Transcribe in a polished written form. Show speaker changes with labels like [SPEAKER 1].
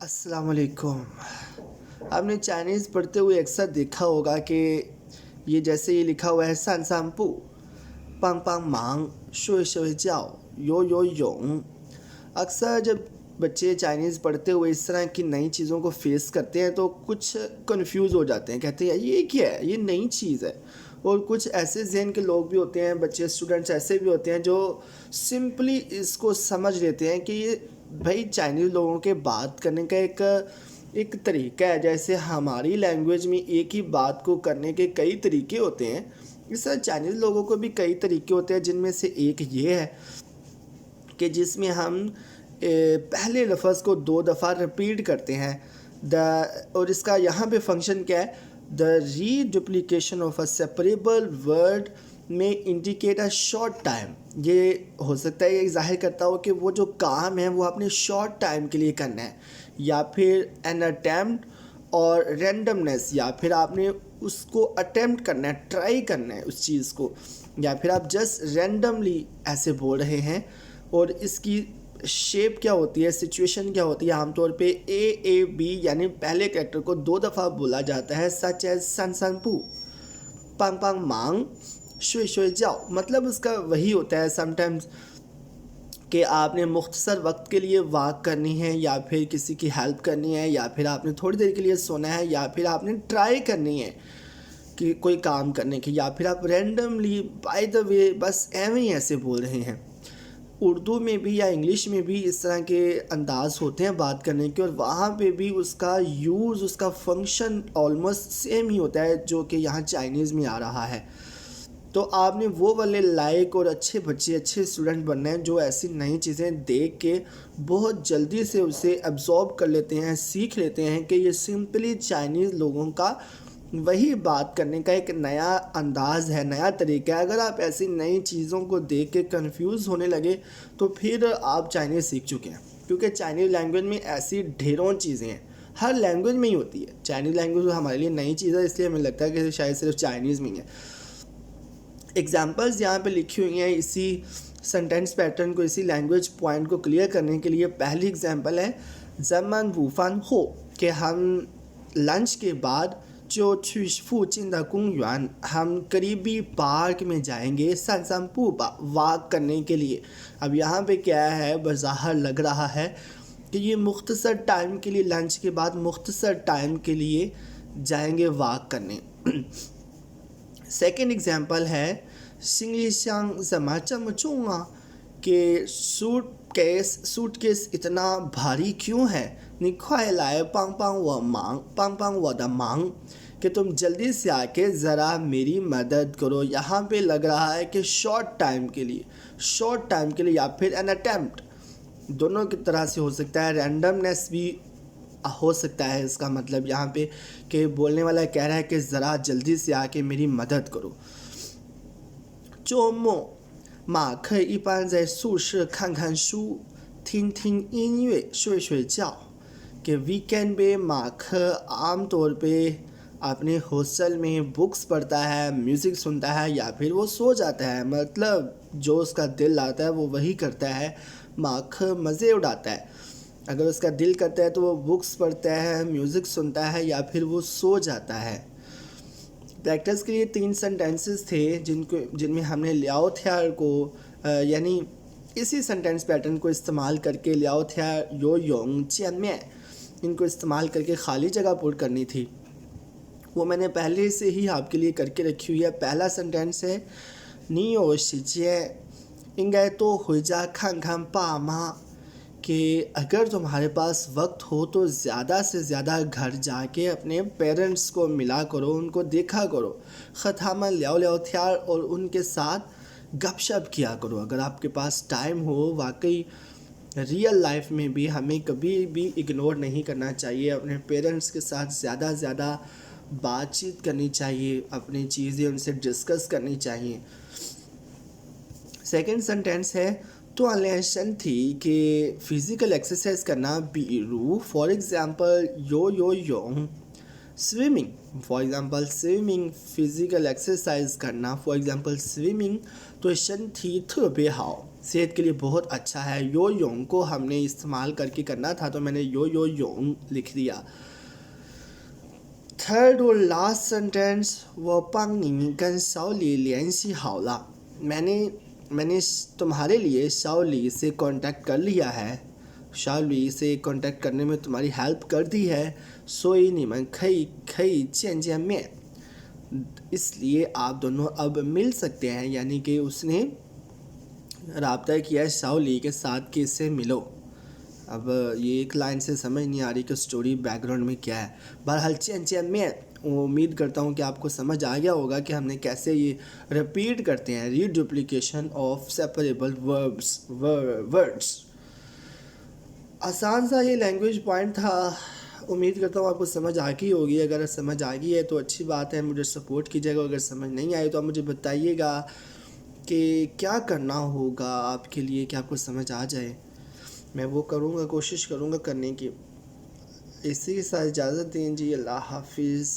[SPEAKER 1] अस्सलाम वालेकुम। आपने चाइनीज़ पढ़ते हुए अक्सर देखा होगा कि ये जैसे ये लिखा हुआ है सान सान पू, पांग पांग मांग, शुई शुई जाओ, यो यो योंग। अक्सर जब बच्चे चाइनीज़ पढ़ते हुए इस तरह की नई चीज़ों को फेस करते हैं तो कुछ कंफ्यूज हो जाते हैं, कहते हैं ये क्या है, ये नई चीज़ है। और कुछ ऐसे जहन के लोग भी होते हैं, बच्चे स्टूडेंट्स ऐसे भी होते हैं जो सिंपली इसको समझ लेते हैं कि ये भाई चाइनीज़ लोगों के बात करने का एक तरीका है। जैसे हमारी लैंग्वेज में एक ही बात को करने के कई तरीके होते हैं, इस तरह चाइनीज़ लोगों को भी कई तरीके होते हैं, जिनमें से एक ये है कि जिसमें हम पहले लफ्ज़ को 2 दफ़ा रिपीट करते हैं। और इसका यहाँ पे फंक्शन क्या है, the reduplication of a separable word में इंडिकेट अ शॉर्ट टाइम। ये हो सकता है ये ज़ाहिर करता हो कि वो जो काम है वो आपने शॉर्ट टाइम के लिए करना है, या फिर एन अटैम्प्ट और रैंडमनेस, या फिर आपने उसको अटैम्प्ट करना है, ट्राई करना है उस चीज़ को, या फिर आप जस्ट रैंडमली ऐसे बोल रहे हैं। और इसकी शेप क्या होती है, सिचुएशन क्या होती है, आमतौर पे ए बी यानी पहले कैरेक्टर को 2 दफ़ा बोला जाता है, सच एज सन सन पू, पांग पांग मांग, शुई शुई जाओ। मतलब उसका वही होता है समटाइम्स कि आपने मुख्तसर वक्त के लिए वॉक करनी है, या फिर किसी की हेल्प करनी है, या फिर आपने थोड़ी देर के लिए सोना है, या फिर आपने ट्राई करनी है कि कोई काम करने की, या फिर आप रैंडमली बाय द वे बस एवं ही ऐसे बोल रहे हैं। उर्दू में भी या इंग्लिश में भी इस तरह के अंदाज़ होते हैं बात करने के, और वहाँ पे भी उसका यूज़, उसका फंक्शन ऑलमोस्ट सेम ही होता है जो कि यहाँ चाइनीज़ में आ रहा है। तो आपने वो वाले लायक और अच्छे बच्चे, अच्छे स्टूडेंट बनना है जो ऐसी नई चीज़ें देख के बहुत जल्दी से उसे एब्जॉर्ब कर लेते हैं, सीख लेते हैं कि ये सिंपली चाइनीज़ लोगों का वही बात करने का एक नया अंदाज़ है, नया तरीका है। अगर आप ऐसी नई चीज़ों को देख के कंफ्यूज होने लगे तो फिर आप चाइनीज़ सीख चुके हैं, क्योंकि चाइनीज़ लैंग्वेज में ऐसी ढेरों चीज़ें हैं, हर लैंग्वेज में ही होती है। चाइनीज़ लैंग्वेज हमारे लिए नई चीज़ है, इसलिए हमें लगता है कि शायद सिर्फ चाइनीज़ में ही है। एग्जाम्पल्स यहाँ पे लिखी हुई हैं इसी सेंटेंस पैटर्न को, इसी लैंग्वेज पॉइंट को क्लियर करने के लिए। पहली एग्जांपल है ज़मन वूफान हो, कि हम लंच के बाद जो फू चिंदा कुंग युआन, हम करीबी पार्क में जाएंगे सन सन पू वॉक करने के लिए। अब यहाँ पे क्या है, बज़ाहिर लग रहा है कि ये मुख्तसर टाइम के लिए, लंच के बाद मुख्तसर टाइम के लिए जाएंगे वॉक करने। सेकेंड एग्जांपल है सिंगलिशांग ज़मा चमचूंगा, कि सूटकेस इतना भारी क्यों है, निखाए लाए पांग पांग व द मांग, कि तुम जल्दी से आके ज़रा मेरी मदद करो। यहाँ पे लग रहा है कि शॉर्ट टाइम के लिए, या फिर एन अटैम्प्ट, दोनों की तरह से हो सकता है। रैंडमनेस भी हो सकता है इसका मतलब यहाँ पे कि बोलने वाला कह रहा है कि ज़रा जल्दी से आके मेरी मदद करो। जोमो मा खे一般在宿舍看看书听听音乐睡睡觉, कि वीकेंड पे माख आम तौर पे अपने हॉस्टल में बुक्स पढ़ता है, म्यूज़िक सुनता है, या फिर वो सो जाता है। मतलब जो उसका दिल आता है वो वही करता है, माख मज़े उड़ाता है। अगर उसका दिल करता है तो वो बुक्स पढ़ता है, म्यूज़िक सुनता है, या फिर वो सो जाता है। प्रैक्टिस के लिए 3 सेंटेंसेस थे जिनमें हमने लियाओ थियार को यानी इसी सेंटेंस पैटर्न को इस्तेमाल करके लियाओ थियार, यो योंग, चियन में, इनको इस्तेमाल करके खाली जगह पुर करनी थी। वो मैंने पहले से ही आपके लिए करके रखी हुई है। पहला सेंटेंस है नीयो शिजिए इंगे तो हुईजा खान खान पा मा, कि अगर तुम्हारे पास वक्त हो तो ज़्यादा से ज़्यादा घर जाके अपने पेरेंट्स को मिला करो, उनको देखा करो, ख़तामा लियाओ लियाओ थियार, और उनके साथ गपशप किया करो अगर आपके पास टाइम हो। वाकई रियल लाइफ में भी हमें कभी भी इग्नोर नहीं करना चाहिए, अपने पेरेंट्स के साथ ज़्यादा से ज़्यादा बातचीत करनी चाहिए, अपनी चीज़ें उनसे डिस्कस करनी चाहिए। सेकंड सेंटेंस है तो अलेशन थी, कि फ़िज़िकल एक्सरसाइज करना, Biru for example yo yo Yong, swimming for example swimming, physical exercise करना फॉर एग्ज़ाम्पल स्विमिंग, तो शन थी थबे हाओ, صحت کے لیے بہت اچھا ہے. یو یونگ کو ہم نے استعمال کر کے کرنا تھا تو میں نے یو یونگ لکھ دیا. تھرڈ اور لاسٹ سینٹینس، وہ پانگ نی گن شاؤ لی لین سی ہاؤ لا. میں نے تمہارے لیے شاؤ لی سے کانٹیکٹ کر لیا ہے. شاؤ لی سے کانٹیکٹ کرنے میں تمہاری ہیلپ کر دی ہے. سوئی نیمن کھئی کھئی چین جین میں، اس لیے آپ دونوں اب مل سکتے ہیں. یعنی کہ اس نے رابطہ کیا شاؤ لی کے ساتھ کہ اس سے ملو. اب یہ ایک لائن سے سمجھ نہیں آ رہی کہ سٹوری بیک گراؤنڈ میں کیا ہے. بہرحال چین چین میں، امید کرتا ہوں کہ آپ کو سمجھ آ گیا ہوگا کہ ہم نے کیسے یہ ریپیٹ کرتے ہیں. ری ڈپلیکیشن آف سیپریبل ورڈس. آسان سا یہ لینگویج پوائنٹ تھا. امید کرتا ہوں آپ کو سمجھ آ گئی ہوگی. اگر سمجھ آ گئی ہے تو اچھی بات ہے، مجھے سپورٹ کیجیے گا. اگر سمجھ نہیں آئی تو آپ مجھے بتائیے گا کہ کیا کرنا ہوگا آپ کے لیے کہ آپ کو سمجھ آ جائے. میں وہ کروں گا، کوشش کروں گا کرنے کی. اسی کے ساتھ اجازت دیں جی. اللہ حافظ.